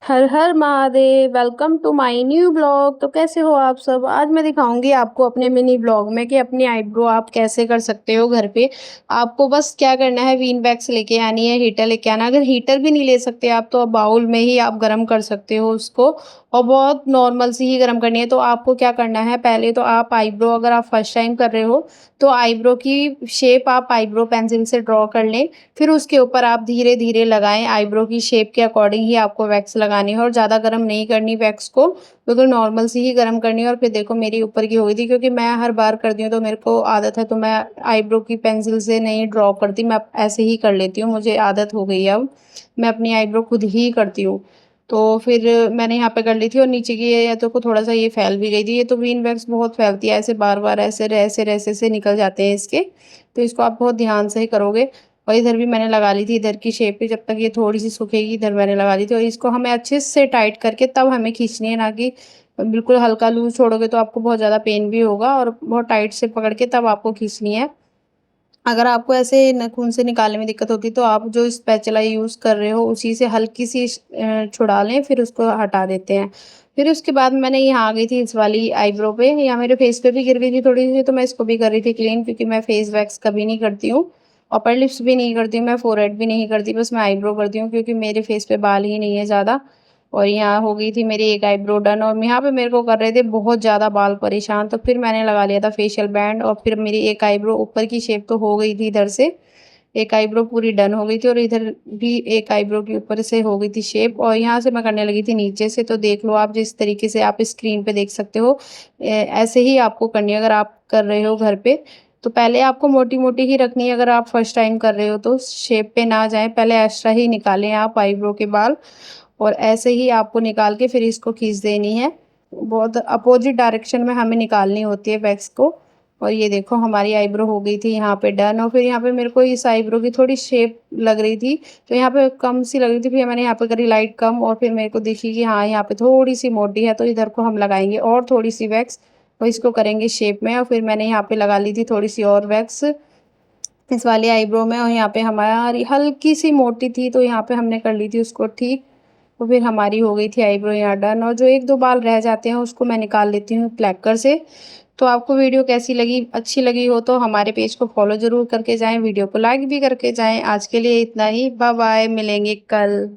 Her Har Mahadev. Welcome to my new blog. तो कैसे हो आप सब। आज मैं दिखाऊंगी आपको अपने मिनी ब्लॉग में कि अपनी आईब्रो आप कैसे कर सकते हो घर पे। आपको बस क्या करना है, वीन वैक्स लेके आनी है, हीटर लेके आना। अगर हीटर भी नहीं ले सकते आप तो बाउल में ही आप गर्म कर सकते हो उसको, और बहुत नॉर्मल सी ही गर्म करनी है। तो आपको क्या करना है, पहले तो आप आईब्रो, अगर आप फर्स्ट टाइम कर रहे हो तो आईब्रो की शेप आप आईब्रो पेंसिल से ड्रॉ कर लें। फिर उसके ऊपर आप धीरे धीरे लगाएं, आईब्रो की शेप के अकॉर्डिंग ही आपको वैक्स लगानी है और ज़्यादा गर्म नहीं करनी वैक्स को, बिल्कुल नॉर्मल सी ही गर्म करनी है। और फिर देखो मेरी ऊपर की हो गई थी, क्योंकि मैं हर बार करती हूँ तो मेरे को आदत है, तो मैं आईब्रो की पेंसिल से नहीं ड्रॉ करती, मैं ऐसे ही कर लेती हूँ, मुझे आदत हो गई है अब। मैं अपनी आईब्रो खुद ही करती हूँ। तो फिर मैंने यहाँ पे कर ली थी, और नीचे की ये तो को थोड़ा सा ये फैल भी गई थी। ये तो वीन वैक्स बहुत फैलती है, ऐसे बार बार ऐसे ऐसे ऐसे से निकल जाते हैं इसके। तो इसको आप बहुत ध्यान से ही करोगे। और इधर भी मैंने लगा ली थी, इधर की शेप पे, जब तक ये थोड़ी-सी सूखेगी इधर मैंने लगा ली थी। और इसको हमें अच्छे से टाइट करके तब हमें खींचनी है, ना कि बिल्कुल हल्का लूज़ छोड़ोगे तो आपको बहुत ज़्यादा पेन भी होगा, और बहुत टाइट से पकड़ के तब आपको खींचनी है। अगर आपको ऐसे नाखून से निकालने में दिक्कत होती है तो आप जो स्पैचुला यूज़ कर रहे हो उसी से हल्की-सी छुड़ा लें, फिर उसको हटा देते हैं। फिर उसके बाद मैंने यहाँ आ गई थी इस वाली आईब्रो पे, यहाँ मेरे फेस पे भी गिर गई थी थोड़ी-सी, तो मैं इसको भी कर रही थी क्लीन, क्योंकि मैं फेस वैक्स कभी नहीं करती हूँ। अपर लिप्स भी नहीं करती हूँ, मैं फोरहेड भी नहीं करती, बस मैं आईब्रो करती हूँ, क्योंकि मेरे फेस पे बाल ही नहीं है ज़्यादा। और यहाँ हो गई थी मेरी एक आईब्रो डन, और यहाँ पे मेरे को कर रहे थे बहुत ज़्यादा बाल परेशान, तो फिर मैंने लगा लिया था फेशियल बैंड। और फिर मेरी एक आईब्रो ऊपर की शेप तो हो गई थी इधर से, एक आईब्रो पूरी डन हो गई थी, और इधर भी एक आईब्रो के ऊपर से हो गई थी शेप। और यहाँ से मैं करने लगी थी नीचे से, तो देख लो आप जिस तरीके से आप स्क्रीन पे देख सकते हो, ऐसे ही आपको करनी है अगर आप कर रहे हो घर पे। तो पहले आपको मोटी-मोटी ही रखनी है, अगर आप फर्स्ट टाइम कर रहे हो तो शेप पे ना जाएँ, पहले एक्स्ट्रा ही निकालें आप आईब्रो के बाल, और ऐसे ही आपको निकाल के फिर इसको खींच देनी है। बहुत अपोज़िट डायरेक्शन में हमें निकालनी होती है वैक्स को। और ये देखो हमारी आईब्रो हो गई थी यहाँ पे डन, और फिर यहाँ पे मेरे को इस आईब्रो की थोड़ी शेप लग रही थी, तो यहाँ पे कम सी लग रही थी, फिर मैंने यहाँ पे करी लाइट कम, और फिर मेरे को दिखी कि हाँ यहाँ पे थोड़ी-सी मोटी है, तो इधर को हम लगाएँगे और थोड़ी-सी वैक्स, और इसको करेंगे शेप में। और फिर मैंने यहाँ पे लगा ली थी थोड़ी-सी और वैक्स इस वाली आईब्रो में, और यहाँ पे हमारी हल्की-सी मोटी थी, तो यहाँ पे हमने कर ली थी उसको ठीक। तो फिर हमारी हो गई थी आईब्रो यहाँ डन, और जो 1-2 बाल रह जाते हैं उसको मैं निकाल लेती हूँ प्लैकर से। तो आपको वीडियो कैसी लगी? अच्छी लगी हो तो हमारे पेज को फॉलो ज़रूर करके जाएँ, वीडियो को लाइक भी करके जाएँ। आज के लिए इतना ही, बाय बाय, मिलेंगे कल।